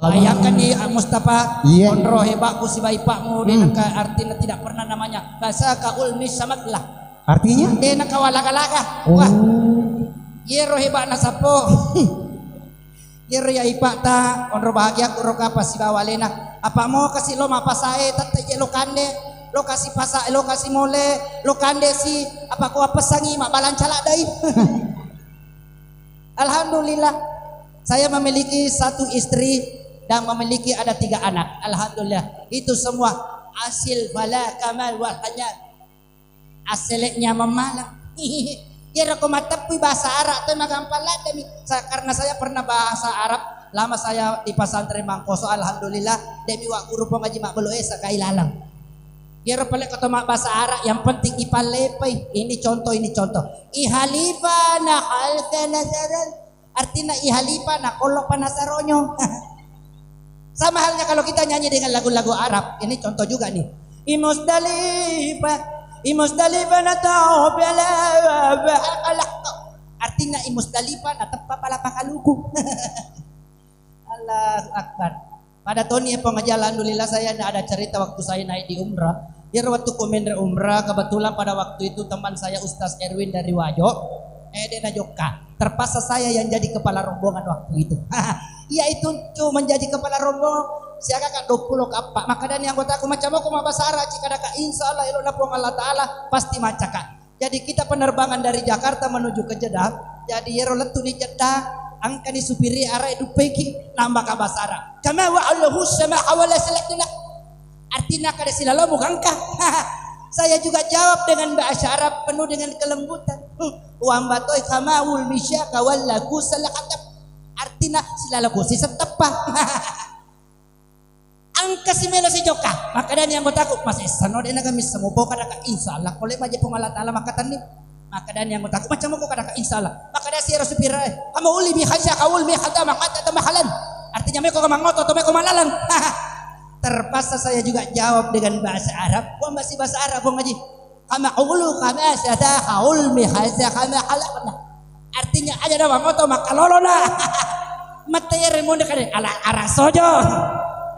Bayangkan nih Mustafa, Iya. konro hebakku si baipakmu dia naka artinya tidak pernah namanya bahasa kaul misamatlah. Artinya? Dia naka walaga-laga. Oh. Wah, yero hebak na sapo. Yero ya ipak ta konro bahagia kuro kapa si bawalena. Apa mau kasih lo mapasae tata je lo kande. Lo kasih pasa, lo kasih mole, lo kande si apa ko apa sangi mak balancala dai. Alhamdulillah saya memiliki satu istri dan memiliki ada 3 anak. Alhamdulillah. Itu semua hasil bala kamal wal hanyat. Hasilnya memalang. Ya rako matapi bahasa Arab tu magampala demi karena saya pernah bahasa Arab lama saya di pesantren Mangkoso. Alhamdulillah demi wa guru pengaji mak beloe sakailalang. Ya pale kata mak bahasa Arab yang penting ipalepai. Ini contoh. Ihalifa na khalfa nasaran. Artinya ihalifa na kolok panasaronyo. Sama halnya kalau kita nyanyi dengan lagu-lagu Arab. Ini contoh juga nih. Imusdalifah nata'u bi'ala artinya imusdalifah natapa pala pakaluku. Allah Akbar. Pada tahun ini pengajian alhamdulillah saya ada cerita waktu saya naik di umrah. Dia waktu komen umrah kebetulan pada waktu itu teman saya Ustaz Erwin dari Wajo. Dena Joka. Terpaksa saya yang jadi kepala rombongan waktu itu. Iya itu menjadi kepala rombongan. Siaga kak 20 kapak. Maka dan yang anggota aku macam aku mau bahasa Arab. Jika ada insya Allah ilah puang Allah Ta'ala pasti macaka. Jadi kita penerbangan dari Jakarta menuju ke Jeddah. Jadi yero letu ni Jeddah. Angka ni supiri arah itu peki nambah ke bahasa Arab. Kama wa'allahu sama awala salakuna. Artinya kada silalamu angka. Saya juga jawab dengan bahasa Arab penuh dengan kelembutan. Wa ambatoi kamawul misyaka wallaku salakatap. Artinya silalaku si setepah. Angka si melo si joka. Maka dan yang gotaku masih sano den kami semopo kada ka insyaallah oleh maje pengalat taala maka tani. Maka dan yang gotaku macam aku kada ka insyaallah. Maka dan si rasupira kamu uli bi khasya kaul bi khata maka tamahalan. Artinya meko kamangoto to meko malalan. Terpaksa saya juga jawab dengan bahasa Arab. Wah masih bahasa Arab bang Haji. Kama ulu kama syada kaul mi khasya kama halakna. Artinya aja dah mangoto maka lolona. Materi monde kada ala arah sojo.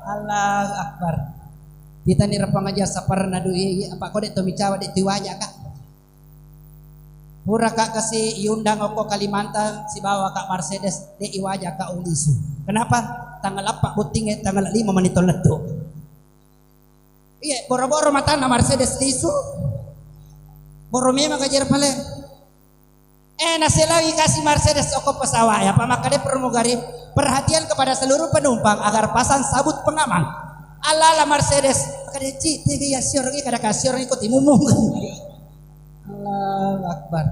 Allah Akbar. Kita ni repang aja sapar nadu apa kau dek tomicawa dek tiwanya kak. Pura kak kasih iundang oko Kalimantan si bawa kak Mercedes dek iwaja kak ulisu. Kenapa? Tanggal 4 butingnya tanggal 5 menit ledo. Iya boro-boro mata na Mercedes lisu. Boro memang kajar pale. Nasi lagi kasih Mercedes oko pesawat ya Pak makanya pramugari perhatian kepada seluruh penumpang agar pasang sabut pengaman ala Mercedes makanya ci tiga ya sior lagi kada kasior ikut imumum. Allah Akbar.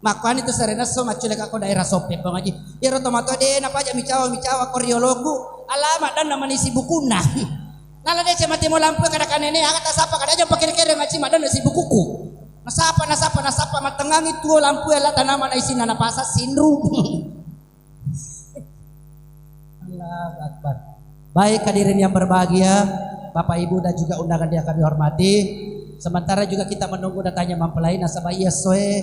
Makan itu serena so maculek aku daerah sopet bang Haji ya rotomato deh napa aja micawa koreologu alamat dan nama isi bukuna nala deh cemati mau lampu kada kanene angkat asapa kada aja pakir-kir ngaci madan isi bukuku. Nasapa matengang itu lampu elah tanaman isi nana pasa sindru. Allah Akbar. Baik hadirin yang berbahagia, Bapak Ibu dan juga undangan yang kami hormati. Sementara juga kita menunggu datanya mempelai nasabah iya soe.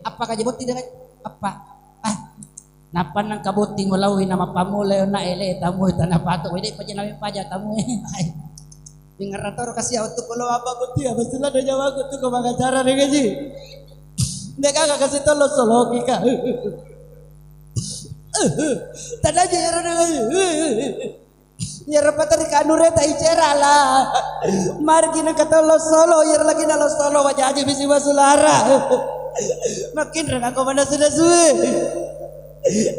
Apa kajebot tidak apa? Napa nang kabuting walawi nama pamule na ele tamu tanah pato. Ini penjenami pajak tamu. Ngerator kasih auto kalau apa betul ya betulan ada jawab tuh ke cara deh gaji. Dia kagak kasih tolong sologi kak. Tanda aja ya rada. Ya rapat dari kanure tai cerala. Margi nak tolong solo ya lagi nalo solo wajah aja bisi basulara. Makin rena kau mana sudah suwe.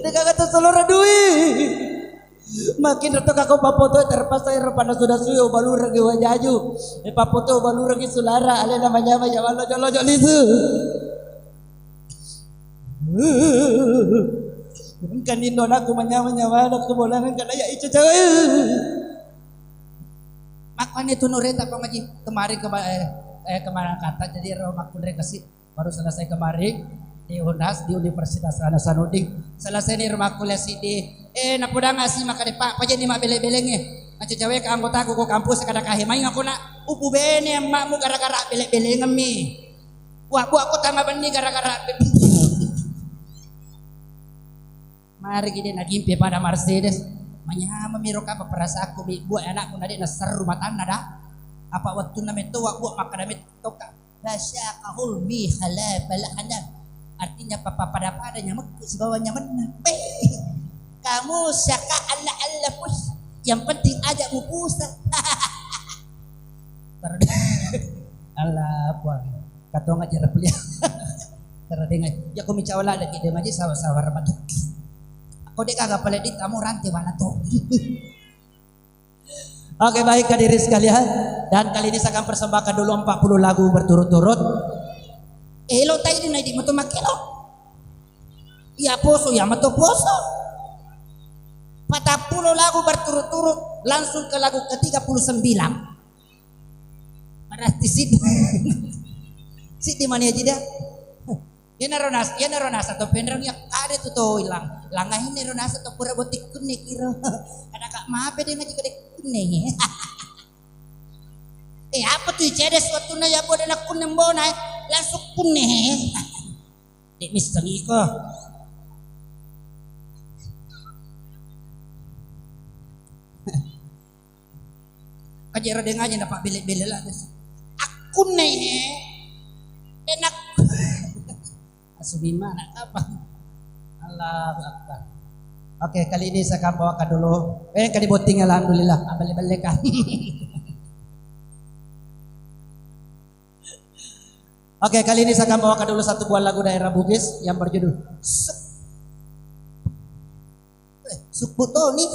Dia kagak tuh solo radui. Makin retok aku papoto terpaksa repana sudah suyo balurang ge wajaju. Papoto balurang ge sulara ale namanya mah jalan lojo lisu. Kan indon aku menyawa aku bolangan kada ya icu cawe. Makan itu nureta pamaji kemarin kemarin kata jadi romak kudre kasih baru selesai kemarin di UNAS di Universitas Hasanuddin selesai ni rumah kuliah sidi napudang ngasih maka depak pa jadi mak beleng-belengnya macam cewek anggota aku ke kampus kada kahimai aku nak upu bene makmu gara-gara beleng-beleng mi wah bu aku tambah benih gara-gara Mari gini nagimpi pada Mercedes. Manyama miro ka paparasa ako buat anakku nadi nasar rumah tangga dah. Apa waktu na metuwa buat makan damit toka. Basya kahul bi halal balana. Artinya papa pada-padanya meku si bawahnya menang. Kamu syaka Allah pus. Yang penting ajak mu pusa. Allah puang. Kata ngajar beliau. Karena dengar ya kami cawala lagi dia maji sawar-sawar batuk. Kau dek agak paling di kamu rantai mana tuh? Oke baik hadirin sekalian, dan kali ini saya akan persembahkan dulu 40 lagu berturut-turut. Lo tadi di motor makelo. Ya poso ya motor poso. 40 lagu berturut-turut langsung ke lagu ke-39. Berarti Siti mana aja dah? Yan naronas atau penrang yang ada tuh hilang. Langahin naronas atau pura botik kuning kira. Ada kak maaf deh ngaji kedek kuning. Apa tuh cedes waktu na ya bodoh nak kuning bona langsung kuning. Dek misteri ko. Kajero deh ngaji dapat beli-beli lah. Aku nih enak. Subima nak apa? Allahu Akbar. Oke, kali ini saya akan bawakan dulu. Kali boting alhamdulillah. Balik-balik kan. Oke, kali ini saya akan bawakan dulu satu buah lagu daerah Bugis yang berjudul Sukbutoni.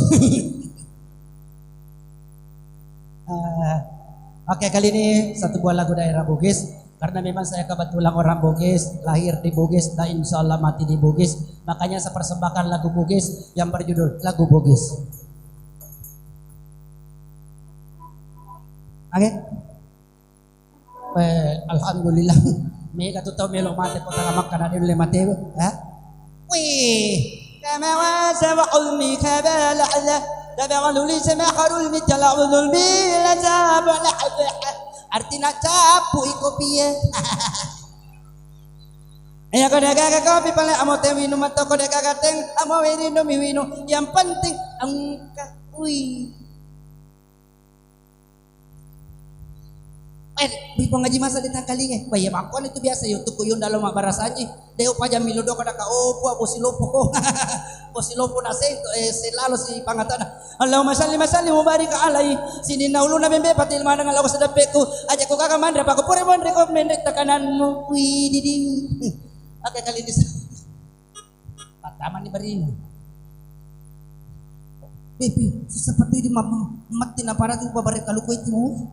Oke, kali ini satu buah lagu daerah Bugis. Karena memang saya kebetulan orang Bugis, lahir di Bugis dan insya Allah mati di Bugis. Makanya saya persembahkan lagu Bugis yang berjudul Lagu Bugis. Oke? Alhamdulillah. Mereka tuh tahu melok mati kota lamak karena dia boleh mati. Wih, kama wasa wa ulmi kabala Allah. Tabalu li samaharul mitala'udul bila zabala. Artinya capu iko piye. Ya kau dah gagak kopi paling amo teh minum atau kau dah gagak teng amo wino miwino. Yang penting angka kui. Bipong ngaji masa ditakali Wah ya makon itu biasa yo tuku yun dalam mabaras aja. Deo paja miludo kada ka opo posilopo ko. Posilopo na selalu si pangatana. Allahumma salli mubarik alai. Sini naulu na bembe patil mana ngalaw sa dapeku. Aja ko kakamandra pa ko pure mon reko mendek takananmu. Wi didi. Oke kali ini. Pataman ni barin. Baby, seperti di mati na para tu babare kaluko itu.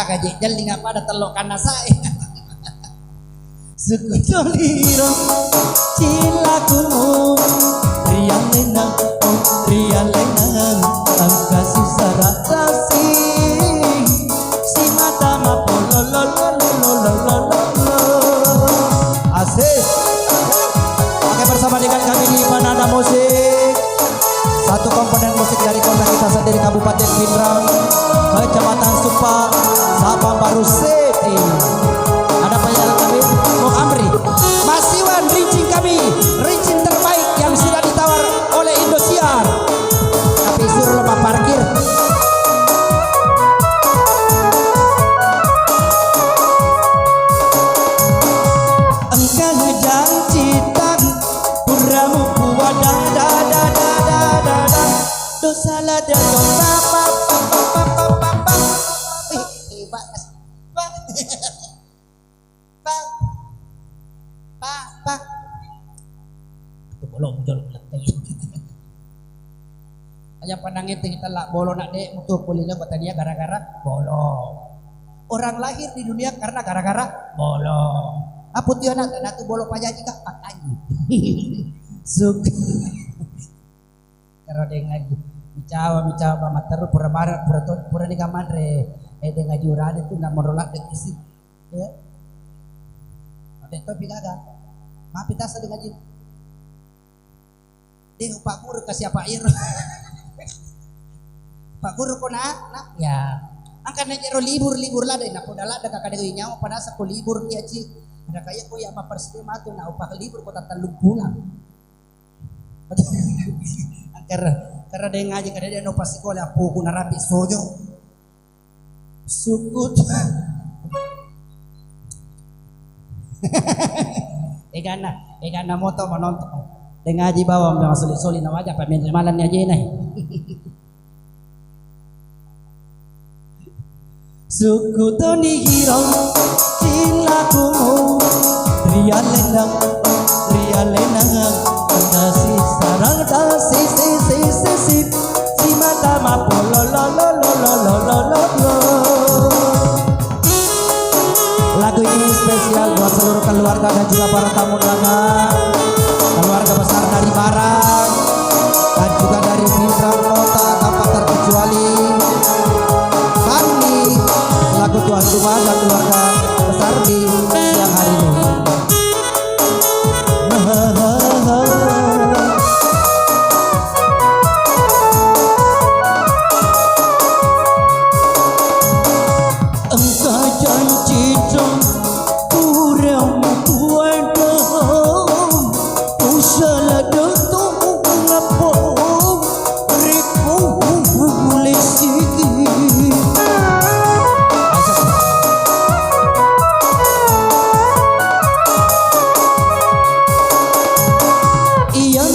Kajik jaling apa ada telok kana saya. Sekutoliro cilaku riang lenang angkasi saratasi si mata mapolololololololololo. Asik. Oke bersama dengan kami di Manada Musik. Satu komponen musik dari kota kita sendiri Kabupaten Pindrang, Kecamatan Supa, Sabang Baru City. Ada penyanyi kami, Bung Amri, Mas Iwan, rincing kami, rincing terbaik yang sudah ditawar oleh Indosiar. Tapi suruh lupa parkir. Engkau bolong jol leteng. Aja panangin kita lah bolo nak dek mutu kulina kota dia gara-gara bolong. Orang lahir di dunia karena gara-gara bolong. Apa tuh anak tu bolo pajaji kah pakai. Suk. Karena dia ngaji. Micawa materu pura barat pura ni kamandre. Dia ngaji urane tu nak merolak dek isi. Ya. Ada tu pigaga. Maaf kita sedang ngaji. Dia Pak Guru kasih apa air. Pak Guru ko nak ya. Angkan na jero libur lah deh. Napodala ada kakak dewi nyawa pada sa ko libur dia ci. Ada kaya ko ya mapersidi matu na upah libur ko tatalug pulang. Karena dia ngaji kada dia no pasti ko la po ko narapi sojo. Sukut. Egana moto menonton. Dia ngaji bawa memang sulit-sulit na wajah pemimpin malan aja nih. Suku toni hirau cilaku ria lenang dasi sarang dasi si mata mapo lo lagu ini spesial buat seluruh keluarga dan juga para tamu undangan keluarga besar dari Barang dan juga dari Pindrang Kota tanpa terkecuali kami selaku tuan rumah dan keluarga besar di siang hari ini. Engkau janji dong kurang buat usah datang ngapo ribu boleh sikit. Iya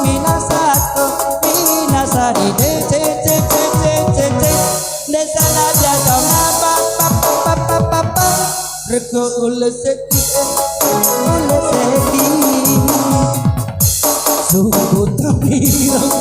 minasari de desala jatong apa reko uleseki suku tamirang